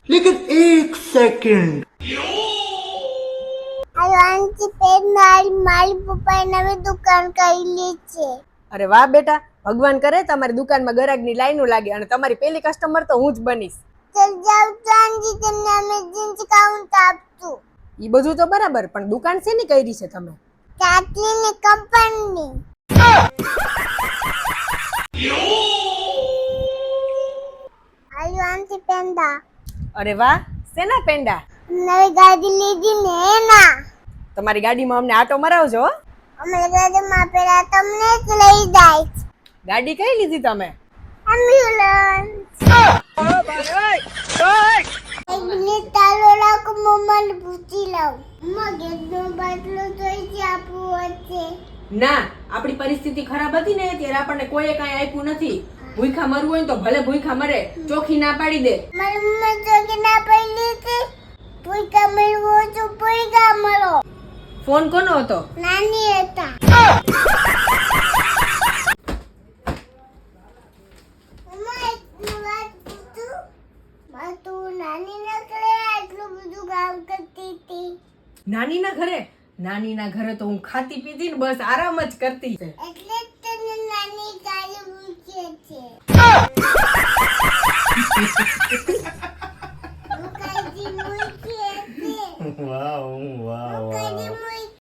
लेकिन एक सेकंड હાલો આંટી પેન મારી પપ્પાએ નવી દુકાન કરી છે. અરે વાહ બેટા, ભગવાન કરે તમારી દુકાનમાં ગ્રાહકની લાઈનો લાગે અને તમારી પહેલી કસ્ટમર તો હું જ બનીશ. ચલ જાવ તો આંટી તમને અમે ડિસ્કાઉન્ટ આપશું. ઈ બધું તો બરાબર, પણ દુકાન શેની કરી છે તમે? ચાટલીની કંપની. હાલો આંટી પેંડા અરે વાહ, શેના પેંડા? નવી ગાડી લીધી ને એના. તમારી ગાડીમાં અમને આટો મરાવજો હો. અમારી ગાડીમાં પેલા તમને જ લઈ જાય. ગાડી કઈ લીધી તમે? એમ્બ્યુલન્સ. એક મિનિટ ચાલો રાખો, મમ્માને પૂછી લઉં. મમ્મા ગેસનો બાટલો જોઈ છે આપવું વચ્ચે. ના, આપણી પરિસ્થિતિ ખરાબ હતી ને ત્યારે આપણને કોઈએ કાંઈ આપ્યું નથી. ભૂખ્યા મરવું હોય ને તો ભલે ભૂખ્યા મરે, ચોખ્ખી ના પાડી દે. મારી મમ્મા જોગી ના પડી હતી. પૂછા મળવો તો પૂછા મળો. ફોન કોનો હતો? નાની હતા. મમ્મા એક વાત પૂછું? માં તું નાની ના ઘરે આટલું બધું કામ કરતી હતી. નાનીના ઘરે? નાનીના ઘરે તો હું ખાતી પીતી ને બસ આરામ જ કરતી. એટલે જ તને નાની ગાડી પૂછે છે.